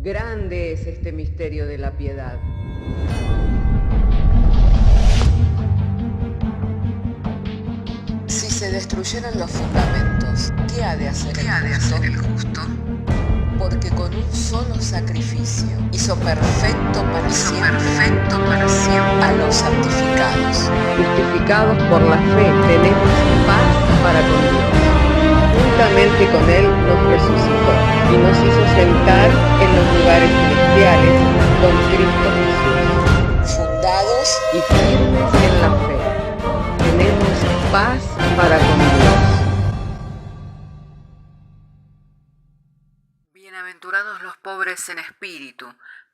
Grande es este misterio de la piedad. Si se destruyeran los fundamentos, ¿qué ha de hacer el justo? Porque con un solo sacrificio hizo perfecto para siempre a los santificados. Justificados por la fe, tenemos paz para con Dios. Juntamente con Él nos resucitó y nos hizo sentar en los lugares celestiales con Cristo Jesús. Fundados Y firmes en la fe, tenemos paz para con Dios. Bienaventurados los pobres en espíritu,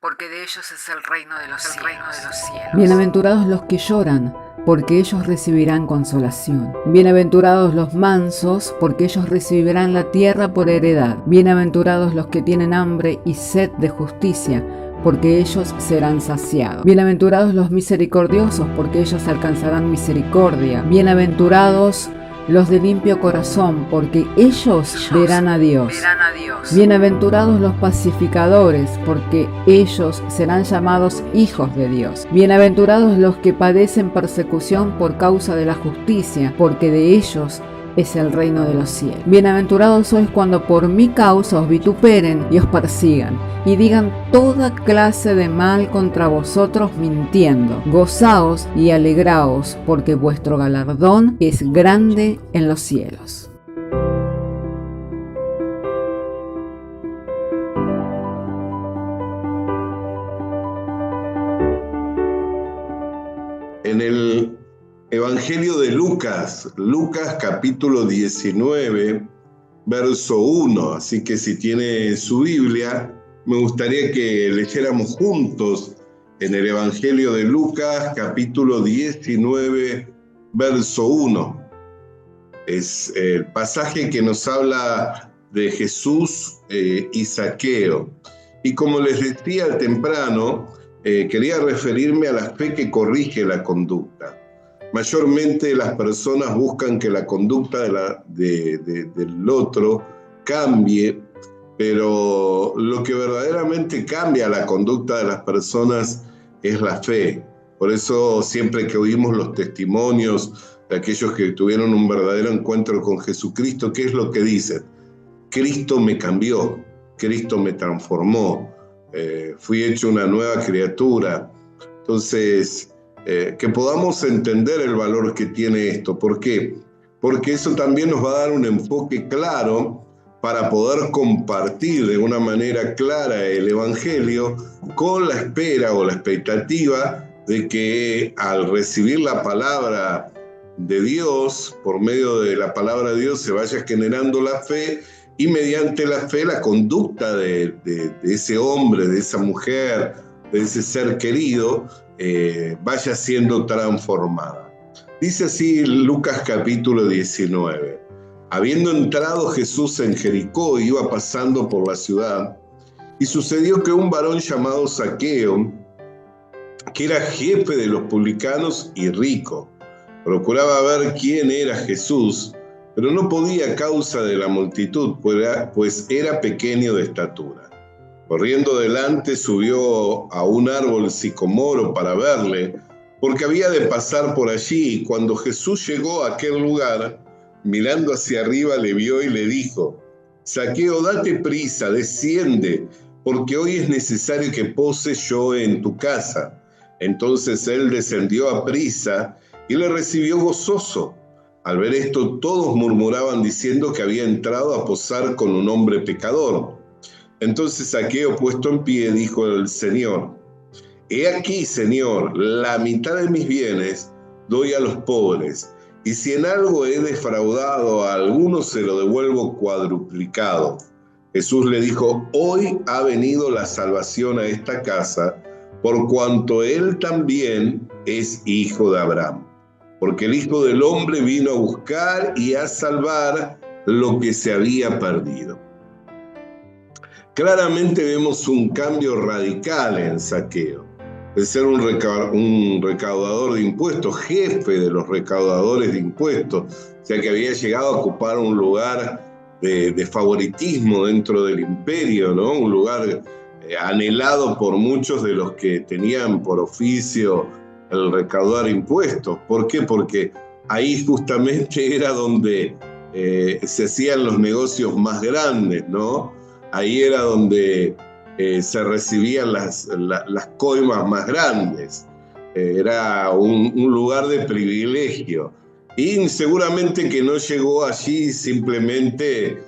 porque de ellos es el reino de los cielos. Bienaventurados los que lloran, porque ellos recibirán consolación. Bienaventurados los mansos, porque ellos recibirán la tierra por heredad. Bienaventurados los que tienen hambre y sed de justicia, porque ellos serán saciados. Bienaventurados los misericordiosos, porque ellos alcanzarán misericordia. Bienaventurados los de limpio corazón, porque ellos verán a Dios. Bienaventurados los pacificadores, porque ellos serán llamados hijos de Dios. Bienaventurados los que padecen persecución por causa de la justicia, porque de ellos es el reino de los cielos. Bienaventurados sois cuando por mi causa os vituperen y os persigan, y digan toda clase de mal contra vosotros mintiendo. Gozaos y alegraos, porque vuestro galardón es grande en los cielos. En el Evangelio de Lucas capítulo 19, verso 1, así que si tiene su Biblia, me gustaría que leyéramos juntos en el Evangelio de Lucas capítulo 19, verso 1. Es el pasaje que nos habla de Jesús y Zaqueo. Y como les decía temprano, quería referirme a la fe que corrige la conducta. Mayormente las personas buscan que la conducta del otro cambie, pero lo que verdaderamente cambia la conducta de las personas es la fe. Por eso siempre que oímos los testimonios de aquellos que tuvieron un verdadero encuentro con Jesucristo, ¿qué es lo que dicen? Cristo me cambió, Cristo me transformó, fui hecho una nueva criatura. Entonces, que podamos entender el valor que tiene esto. ¿Por qué? Porque eso también nos va a dar un enfoque claro para poder compartir de una manera clara el Evangelio con la espera o la expectativa de que al recibir la palabra de Dios, por medio de la palabra de Dios se vaya generando la fe y mediante la fe la conducta de ese hombre, de esa mujer, de ese ser querido, vaya siendo transformada. Dice así Lucas capítulo 19. Habiendo entrado Jesús en Jericó, iba pasando por la ciudad, y sucedió que un varón llamado Zaqueo, que era jefe de los publicanos y rico, procuraba ver quién era Jesús, pero no podía a causa de la multitud, pues era pequeño de estatura. Corriendo delante subió a un árbol sicomoro para verle, porque había de pasar por allí, y cuando Jesús llegó a aquel lugar, mirando hacia arriba le vio y le dijo: Zaqueo, date prisa, desciende, porque hoy es necesario que pose yo en tu casa. Entonces él descendió a prisa y le recibió gozoso. Al ver esto, todos murmuraban diciendo que había entrado a posar con un hombre pecador. Entonces Zaqueo, puesto en pie, dijo al Señor: He aquí, Señor, la mitad de mis bienes doy a los pobres, y si en algo he defraudado a alguno, se lo devuelvo cuadruplicado. Jesús le dijo: Hoy ha venido la salvación a esta casa, por cuanto él también es hijo de Abraham. Porque el Hijo del Hombre vino a buscar y a salvar lo que se había perdido. Claramente vemos un cambio radical en Zaqueo. De ser un recaudador de impuestos, jefe de los recaudadores de impuestos, o sea que había llegado a ocupar un lugar de favoritismo dentro del imperio, ¿no? Un lugar anhelado por muchos de los que tenían por oficio el recaudar impuestos. ¿Por qué? Porque ahí justamente era donde se hacían los negocios más grandes, ¿no? Ahí era donde se recibían las coimas más grandes. Era un lugar de privilegio. Y seguramente que no llegó allí simplemente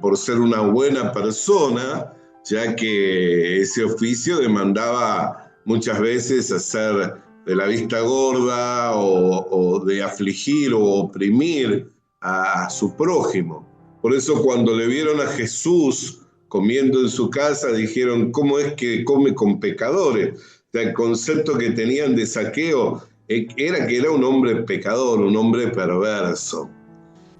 por ser una buena persona, ya que ese oficio demandaba muchas veces hacer de la vista gorda o de afligir o oprimir a su prójimo. Por eso cuando le vieron a Jesús comiendo en su casa, dijeron, ¿cómo es que come con pecadores? O sea, el concepto que tenían de Zaqueo era que era un hombre pecador, un hombre perverso.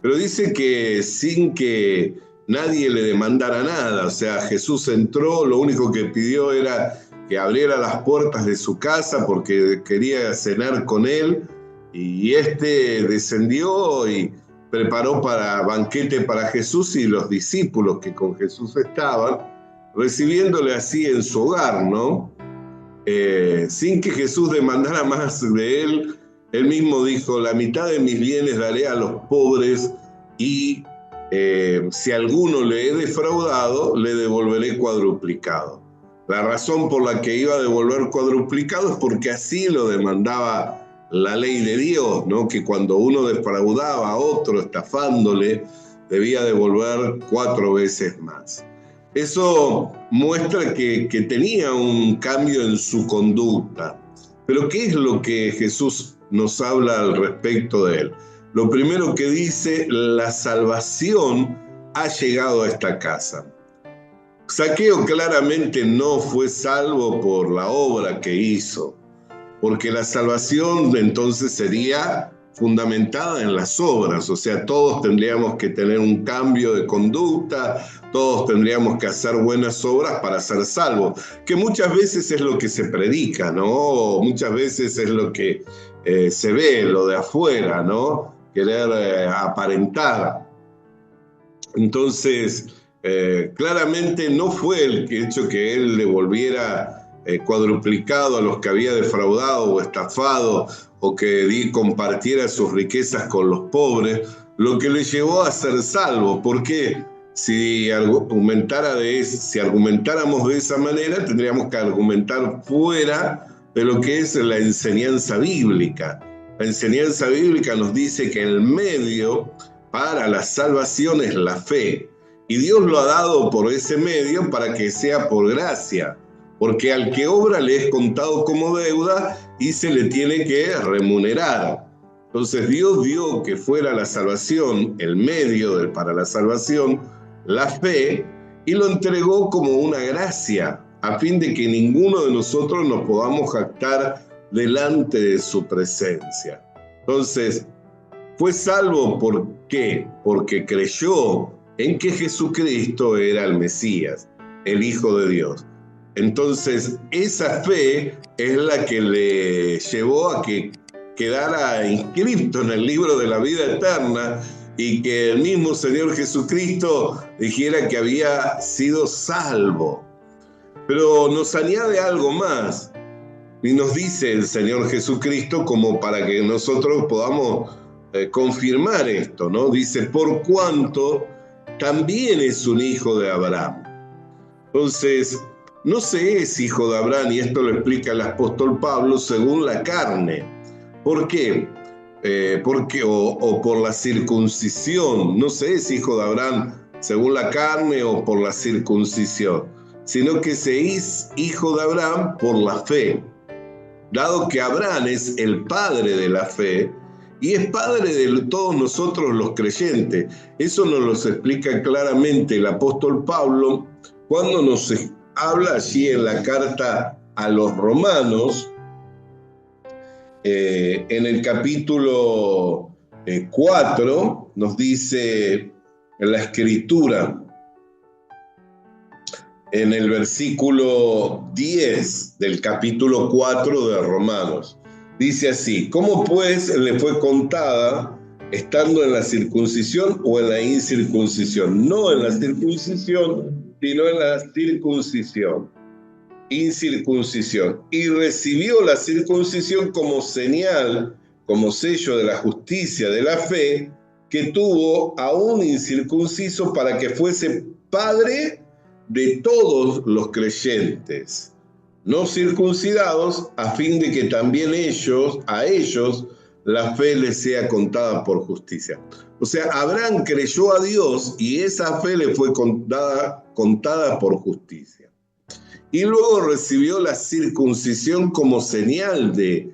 Pero dice que sin que nadie le demandara nada, o sea, Jesús entró, lo único que pidió era que abriera las puertas de su casa porque quería cenar con él, y descendió y preparó banquete para Jesús y los discípulos que con Jesús estaban, recibiéndole así en su hogar, ¿no? Sin que Jesús demandara más de él. Él mismo dijo, la mitad de mis bienes daré a los pobres y si alguno le he defraudado, le devolveré cuadruplicado. La razón por la que iba a devolver cuadruplicado es porque así lo demandaba la ley de Dios, ¿no? Que cuando uno defraudaba a otro estafándole, debía devolver 4 veces más. Eso muestra que tenía un cambio en su conducta. Pero ¿qué es lo que Jesús nos habla al respecto de él? Lo primero que dice, la salvación ha llegado a esta casa. Zaqueo claramente no fue salvo por la obra que hizo, porque la salvación entonces sería fundamentada en las obras, o sea, todos tendríamos que tener un cambio de conducta, todos tendríamos que hacer buenas obras para ser salvos, que muchas veces es lo que se predica, ¿no? Muchas veces es lo que se ve, lo de afuera, ¿no? Querer aparentar. Entonces, claramente no fue el hecho que él devolviera cuadruplicado a los que había defraudado o estafado, o que compartiera sus riquezas con los pobres, lo que le llevó a ser salvo. Porque si argumentáramos de esa manera, tendríamos que argumentar fuera de lo que es la enseñanza bíblica. La enseñanza bíblica nos dice que el medio para la salvación es la fe, y Dios lo ha dado por ese medio para que sea por gracia, porque al que obra le es contado como deuda y se le tiene que remunerar. Entonces Dios dio que fuera la salvación, el medio para la salvación, la fe, y lo entregó como una gracia, a fin de que ninguno de nosotros nos podamos jactar delante de su presencia. Entonces, fue salvo, ¿por qué? Porque creyó en que Jesucristo era el Mesías, el Hijo de Dios. Entonces, esa fe es la que le llevó a que quedara inscrito en el libro de la vida eterna y que el mismo Señor Jesucristo dijera que había sido salvo. Pero nos añade algo más y nos dice el Señor Jesucristo como para que nosotros podamos confirmar esto, ¿no? Dice, por cuanto también es un hijo de Abraham. Entonces, no se es hijo de Abraham, y esto lo explica el apóstol Pablo, según la carne. ¿Por qué? O por la circuncisión. No se es hijo de Abraham según la carne o por la circuncisión, sino que se es hijo de Abraham por la fe. Dado que Abraham es el padre de la fe y es padre de todos nosotros los creyentes. Eso nos lo explica claramente el apóstol Pablo cuando nos habla allí en la carta a los romanos, en el capítulo 4, nos dice en la escritura, en el versículo 10 del capítulo 4 de Romanos, dice así: ¿cómo pues le fue contada estando en la circuncisión o en la incircuncisión? No en la circuncisión, sino en la incircuncisión, y recibió la circuncisión como señal, como sello de la justicia de la fe, que tuvo a un incircunciso para que fuese padre de todos los creyentes, no circuncidados, a fin de que también a ellos, la fe les sea contada por justicia. O sea, Abraham creyó a Dios y esa fe le fue contada por justicia. Y luego recibió la circuncisión como señal de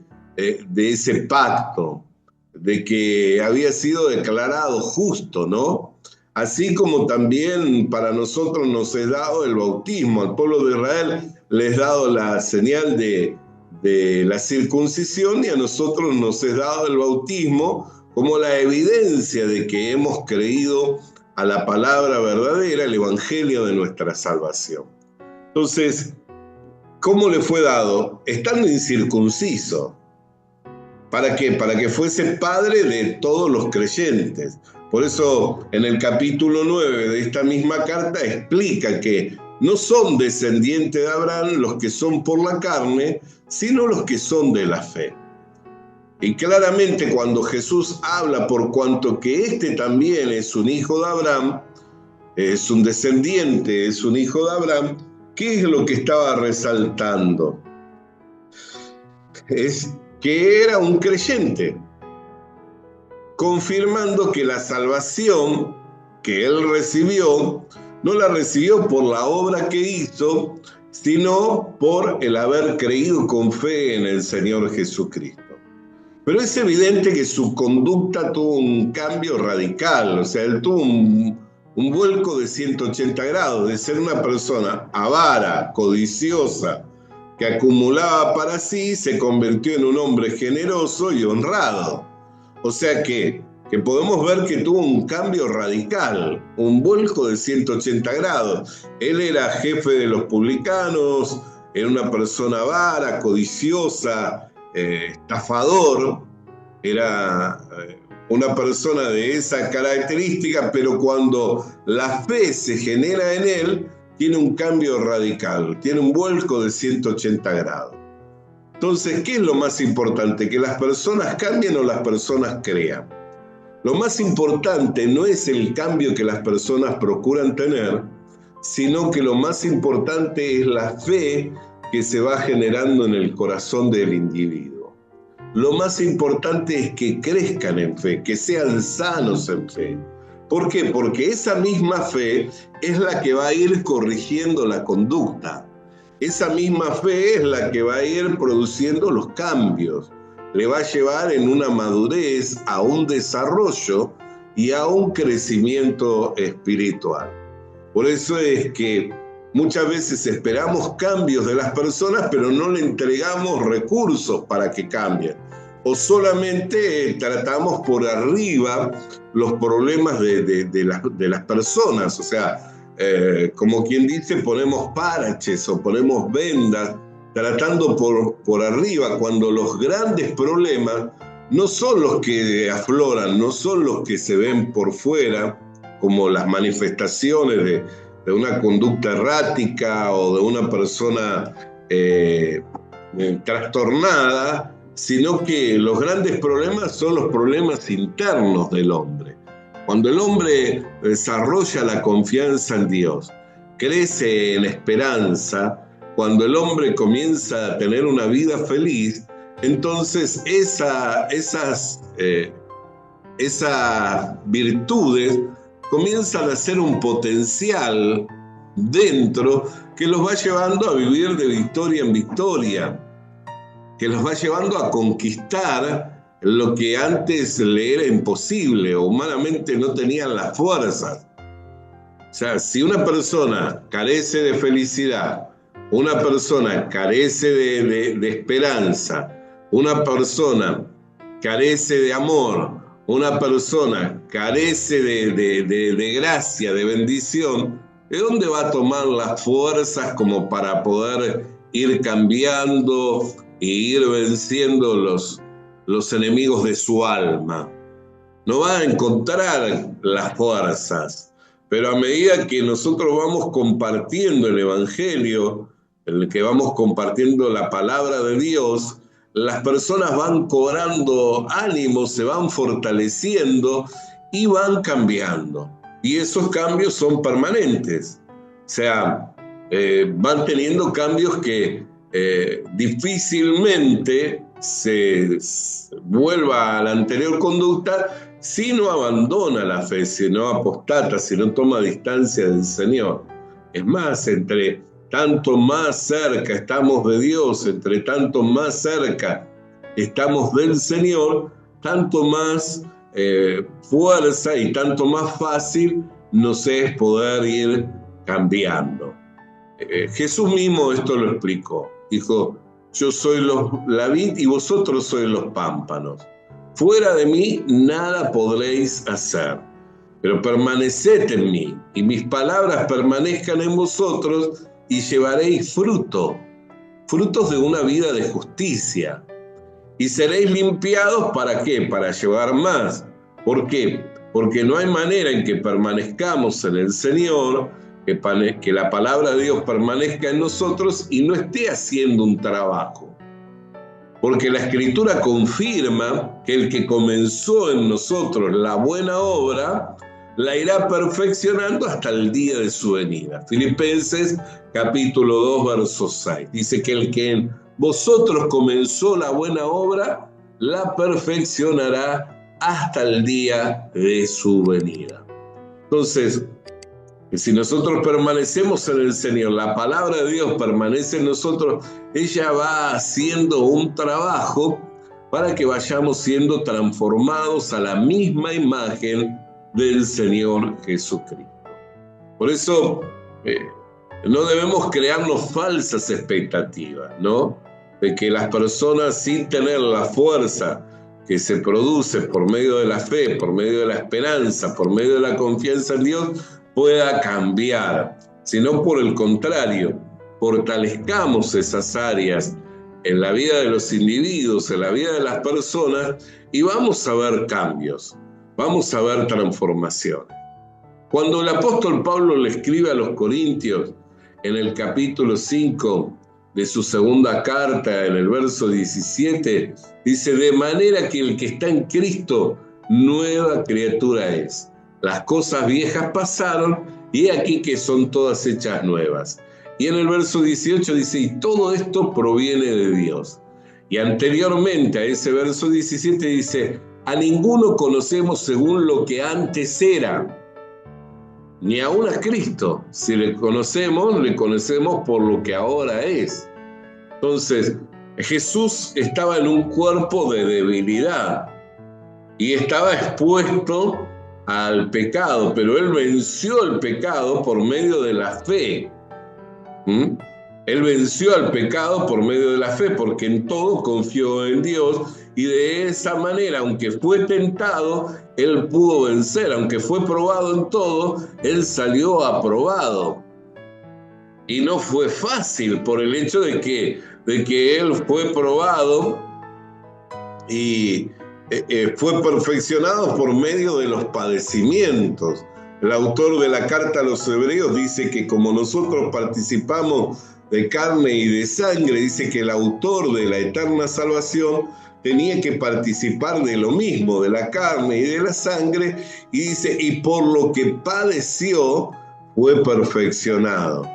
ese pacto, de que había sido declarado justo, ¿no? Así como también para nosotros nos es dado el bautismo, al pueblo de Israel les es dado la señal de la circuncisión, y a nosotros nos es dado el bautismo como la evidencia de que hemos creído a la palabra verdadera, el evangelio de nuestra salvación. Entonces, ¿cómo le fue dado? Estando incircunciso. ¿Para qué? Para que fuese padre de todos los creyentes. Por eso, en el capítulo 9 de esta misma carta explica que no son descendientes de Abraham los que son por la carne, sino los que son de la fe. Y claramente cuando Jesús habla por cuanto que este también es un hijo de Abraham, es un descendiente, es un hijo de Abraham, ¿qué es lo que estaba resaltando? Es que era un creyente, confirmando que la salvación que él recibió, no la recibió por la obra que hizo, sino por el haber creído con fe en el Señor Jesucristo. Pero es evidente que su conducta tuvo un cambio radical, o sea, él tuvo un vuelco de 180 grados, de ser una persona avara, codiciosa, que acumulaba para sí, se convirtió en un hombre generoso y honrado. O sea que podemos ver que tuvo un cambio radical, un vuelco de 180 grados. Él era jefe de los publicanos, era una persona avara, codiciosa, estafador, era una persona de esa característica, pero cuando la fe se genera en él, tiene un cambio radical, tiene un vuelco de 180 grados. Entonces, ¿qué es lo más importante? ¿Que las personas cambien o las personas crean? Lo más importante no es el cambio que las personas procuran tener, sino que lo más importante es la fe que se va generando en el corazón del individuo. Lo más importante es que crezcan en fe, que sean sanos en fe. ¿Por qué? Porque esa misma fe es la que va a ir corrigiendo la conducta. Esa misma fe es la que va a ir produciendo los cambios. Le va a llevar en una madurez, a un desarrollo y a un crecimiento espiritual. Por eso es que muchas veces esperamos cambios de las personas, pero no le entregamos recursos para que cambien. O solamente tratamos por arriba los problemas de las personas. O sea, como quien dice, ponemos paraches o ponemos vendas, tratando por arriba, cuando los grandes problemas no son los que afloran, no son los que se ven por fuera, como las manifestaciones de una conducta errática o de una persona trastornada, sino que los grandes problemas son los problemas internos del hombre. Cuando el hombre desarrolla la confianza en Dios, crece en esperanza, cuando el hombre comienza a tener una vida feliz, entonces esas virtudes comienzan a ser un potencial dentro que los va llevando a vivir de victoria en victoria, que los va llevando a conquistar lo que antes le era imposible o humanamente no tenían las fuerzas. O sea, si una persona carece de felicidad, una persona carece de esperanza, una persona carece de amor, una persona carece de gracia, de bendición, ¿de dónde va a tomar las fuerzas como para poder ir cambiando e ir venciendo los enemigos de su alma? No va a encontrar las fuerzas. Pero a medida que nosotros vamos compartiendo el Evangelio, en el que vamos compartiendo la palabra de Dios, las personas van cobrando ánimo, se van fortaleciendo y van cambiando. Y esos cambios son permanentes. O sea, van teniendo cambios que difícilmente se vuelva a la anterior conducta si no abandona la fe, si no apostata, si no toma distancia del Señor. Es más, entre tanto más cerca estamos de Dios, entre tanto más cerca estamos del Señor, tanto más fuerza y tanto más fácil nos es poder ir cambiando. Jesús mismo esto lo explicó. Dijo: yo soy la vid y vosotros sois los pámpanos. Fuera de mí nada podréis hacer, pero permaneced en mí, y mis palabras permanezcan en vosotros, y llevaréis frutos de una vida de justicia. Y seréis limpiados, ¿para qué? Para llevar más. ¿Por qué? Porque no hay manera en que permanezcamos en el Señor, que la palabra de Dios permanezca en nosotros y no esté haciendo un trabajo. Porque la Escritura confirma que el que comenzó en nosotros la buena obra, la irá perfeccionando hasta el día de su venida. Filipenses capítulo 2, verso 6. Dice que el que en vosotros comenzó la buena obra, la perfeccionará hasta el día de su venida. Entonces, si nosotros permanecemos en el Señor, la palabra de Dios permanece en nosotros, ella va haciendo un trabajo para que vayamos siendo transformados a la misma imagen del Señor Jesucristo. Por eso no debemos crearnos falsas expectativas, ¿no? De que las personas, sin tener la fuerza que se produce por medio de la fe, por medio de la esperanza, por medio de la confianza en Dios, pueda cambiar, sino por el contrario, fortalezcamos esas áreas en la vida de los individuos, en la vida de las personas, y vamos a ver cambios, vamos a ver transformaciones. Cuando el apóstol Pablo le escribe a los Corintios, en el capítulo 5 de su segunda carta, en el verso 17, dice: de manera que el que está en Cristo, nueva criatura es. Las cosas viejas pasaron, y he aquí que son todas hechas nuevas. Y en el verso 18 dice: y todo esto proviene de Dios. Y anteriormente a ese verso 17 dice: a ninguno conocemos según lo que antes era, ni aun a Cristo. Si le conocemos por lo que ahora es. Entonces, Jesús estaba en un cuerpo de debilidad y estaba expuesto al pecado, pero él venció el pecado por medio de la fe. Él venció al pecado por medio de la fe, porque en todo confió en Dios, y de esa manera, aunque fue tentado, él pudo vencer. Aunque fue probado en todo, él salió aprobado. Y no fue fácil, por el hecho de que él fue probado y fue perfeccionado por medio de los padecimientos. El autor de la carta a los Hebreos dice que como nosotros participamos de carne y de sangre, dice que el autor de la eterna salvación tenía que participar de lo mismo, de la carne y de la sangre, y dice: y por lo que padeció fue perfeccionado.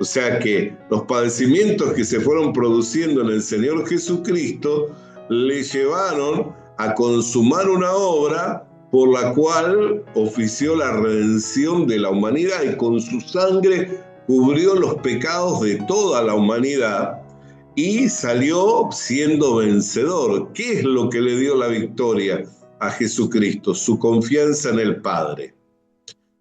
O sea que los padecimientos que se fueron produciendo en el Señor Jesucristo le llevaron a consumar una obra por la cual ofició la redención de la humanidad, y con su sangre cubrió los pecados de toda la humanidad y salió siendo vencedor. ¿Qué es lo que le dio la victoria a Jesucristo? Su confianza en el Padre.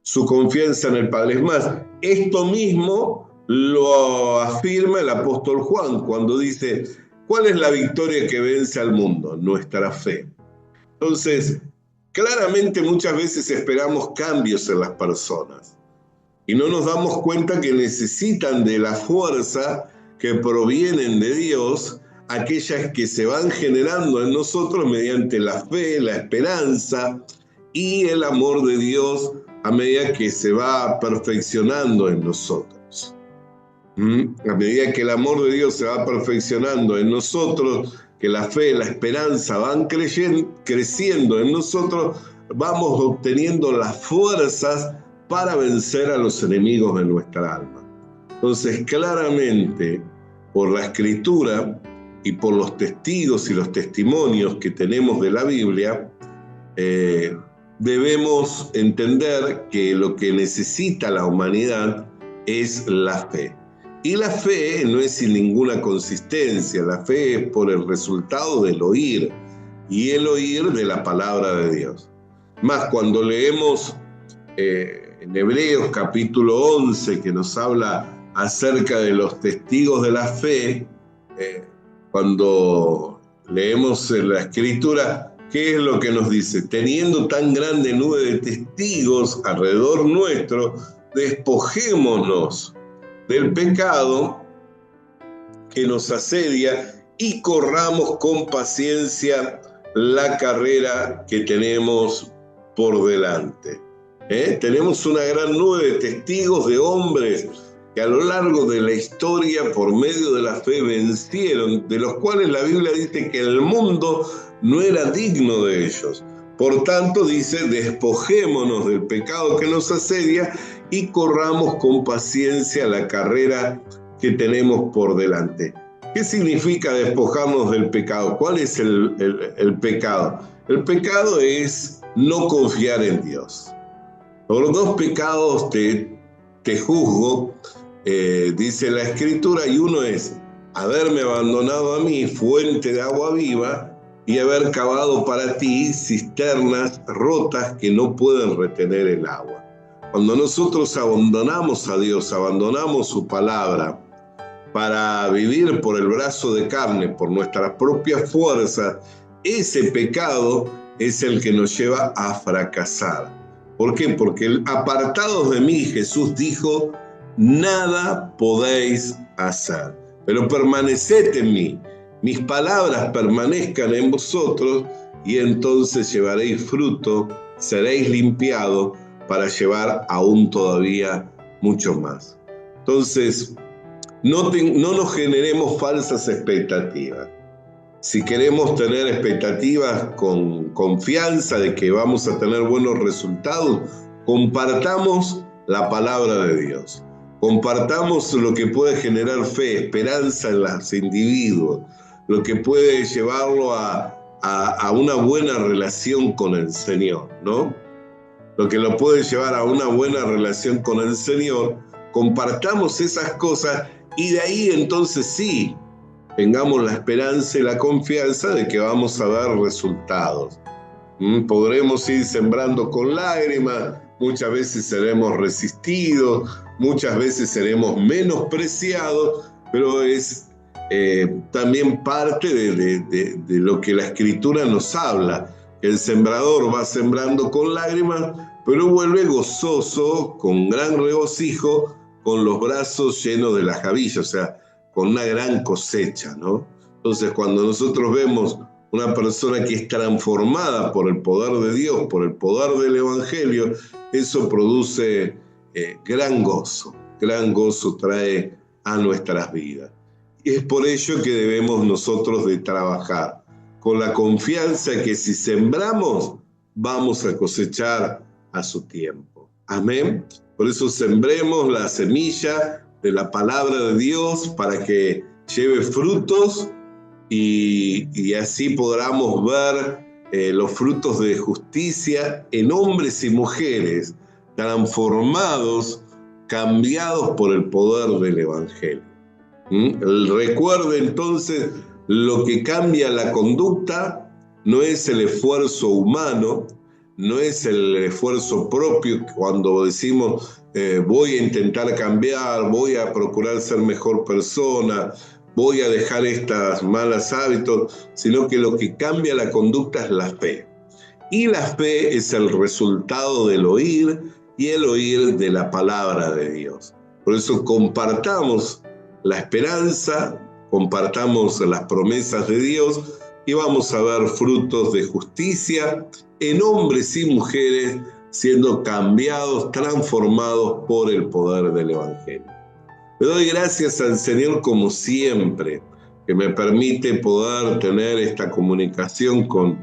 Su confianza en el Padre. Es más, esto mismo lo afirma el apóstol Juan cuando dice: ¿cuál es la victoria que vence al mundo? Nuestra fe. Entonces, claramente muchas veces esperamos cambios en las personas y no nos damos cuenta que necesitan de la fuerza que provienen de Dios, aquellas que se van generando en nosotros mediante la fe, la esperanza y el amor de Dios a medida que se va perfeccionando en nosotros. A medida que el amor de Dios se va perfeccionando en nosotros, que la fe, la esperanza van creciendo en nosotros, vamos obteniendo las fuerzas para vencer a los enemigos de nuestra alma. Entonces, claramente, por la Escritura y por los testigos y los testimonios que tenemos de la Biblia, debemos entender que lo que necesita la humanidad es la fe. Y la fe no es sin ninguna consistencia, la fe es por el resultado del oír, y el oír de la palabra de Dios. Más cuando leemos en Hebreos capítulo 11, que nos habla acerca de los testigos de la fe, cuando leemos en la Escritura, ¿qué es lo que nos dice? Teniendo tan grande nube de testigos alrededor nuestro, despojémonos del pecado que nos asedia y corramos con paciencia la carrera que tenemos por delante. Tenemos una gran nube de testigos, de hombres que a lo largo de la historia, por medio de la fe, vencieron, de los cuales la Biblia dice que el mundo no era digno de ellos. Por tanto, dice, despojémonos del pecado que nos asedia y corramos con paciencia la carrera que tenemos por delante. ¿Qué significa despojarnos del pecado? ¿Cuál es el pecado? El pecado es no confiar en Dios. Por dos pecados te juzgo, dice la Escritura, y uno es haberme abandonado a mí, fuente de agua viva, y haber cavado para ti cisternas rotas que no pueden retener el agua. Cuando nosotros abandonamos a Dios, abandonamos su palabra para vivir por el brazo de carne, por nuestras propias fuerzas, ese pecado es el que nos lleva a fracasar. ¿Por qué? Porque apartados de mí, Jesús dijo, nada podéis hacer, pero permaneced en mí. Mis palabras permanezcan en vosotros y entonces llevaréis fruto, seréis limpiados para llevar aún todavía mucho más. Entonces, no nos generemos falsas expectativas. Si queremos tener expectativas con confianza de que vamos a tener buenos resultados, compartamos la palabra de Dios. Compartamos lo que puede generar fe, esperanza en los individuos, lo que puede llevarlo a una buena relación con el Señor, ¿no? Lo que lo puede llevar a una buena relación con el Señor, compartamos esas cosas y de ahí entonces sí, tengamos la esperanza y la confianza de que vamos a ver resultados. Podremos ir sembrando con lágrimas, muchas veces seremos resistidos, muchas veces seremos menospreciados, pero es también parte de lo que la Escritura nos habla. El sembrador va sembrando con lágrimas, pero vuelve gozoso, con gran regocijo, con los brazos llenos de la javilla, o sea, con una gran cosecha, ¿no? Entonces, cuando nosotros vemos una persona que es transformada por el poder de Dios, por el poder del Evangelio, eso produce gran gozo trae a nuestras vidas. Y es por ello que debemos nosotros de trabajar con la confianza que si sembramos, vamos a cosechar a su tiempo. Amén. Por eso sembremos la semilla de la palabra de Dios para que lleve frutos y así podamos ver los frutos de justicia en hombres y mujeres transformados, cambiados por el poder del Evangelio. Recuerde entonces, lo que cambia la conducta no es el esfuerzo humano, no es el esfuerzo propio cuando decimos voy a intentar cambiar, voy a procurar ser mejor persona, voy a dejar estos malos hábitos, sino que lo que cambia la conducta es la fe. Y la fe es el resultado del oír y el oír de la palabra de Dios. Por eso compartamos la esperanza, compartamos las promesas de Dios y vamos a ver frutos de justicia en hombres y mujeres siendo cambiados, transformados por el poder del Evangelio. Le doy gracias al Señor como siempre, que me permite poder tener esta comunicación con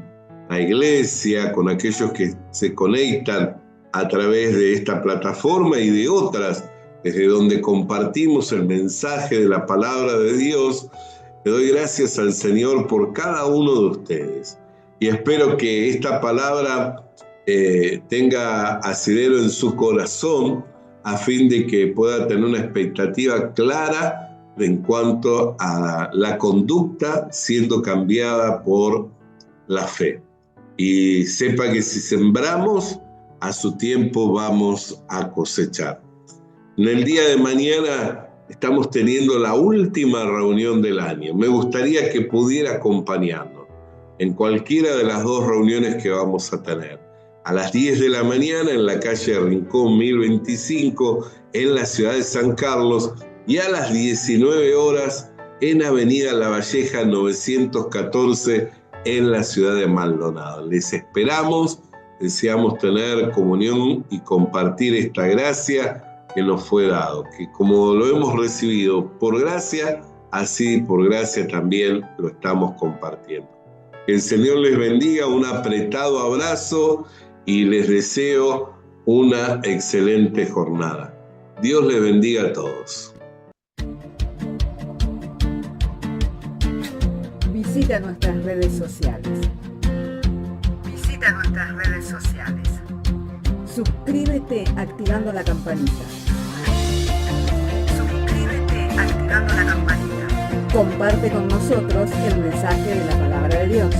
la iglesia, con aquellos que se conectan a través de esta plataforma y de otras, desde donde compartimos el mensaje de la palabra de Dios. Le doy gracias al Señor por cada uno de ustedes y espero que esta palabra tenga asidero en su corazón a fin de que pueda tener una expectativa clara en cuanto a la conducta siendo cambiada por la fe. Y sepa que si sembramos, a su tiempo vamos a cosechar. En el día de mañana estamos teniendo la última reunión del año. Me gustaría que pudiera acompañarnos en cualquiera de las dos reuniones que vamos a tener. A las 10 de la mañana en la calle Rincón 1025 en la ciudad de San Carlos y a las 19 horas en Avenida La Valleja 914 en la ciudad de Maldonado. Les esperamos, deseamos tener comunión y compartir esta gracia que nos fue dado, que como lo hemos recibido por gracia, así por gracia también lo estamos compartiendo. Que el Señor les bendiga, un apretado abrazo y les deseo una excelente jornada. Dios les bendiga a todos. Visita nuestras redes sociales. Suscríbete activando la campanita. Comparte con nosotros el mensaje de la palabra de Dios.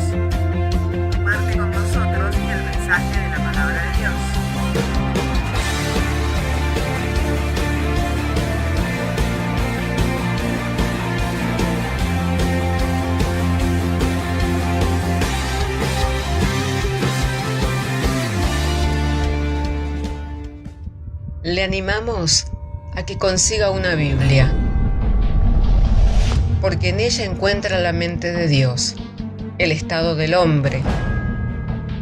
Le animamos a que consiga una Biblia, porque en ella encuentra la mente de Dios, el estado del hombre,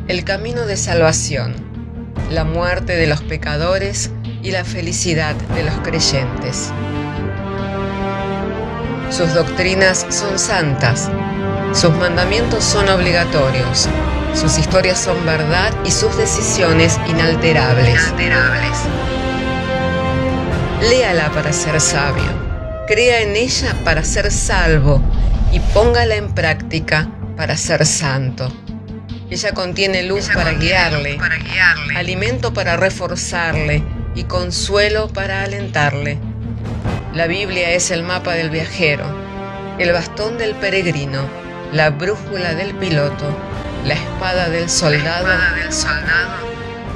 el camino de salvación, la muerte de los pecadores y la felicidad de los creyentes. Sus doctrinas son santas, sus mandamientos son obligatorios, sus historias son verdad y sus decisiones inalterables. Léala para ser sabio, crea en ella para ser salvo y póngala en práctica para ser santo. Ella contiene luz para guiarle, alimento para reforzarle y consuelo para alentarle. La Biblia es el mapa del viajero, el bastón del peregrino, la brújula del piloto, la espada del soldado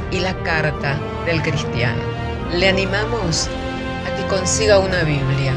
y la carta del cristiano. Le animamos a que consiga una Biblia,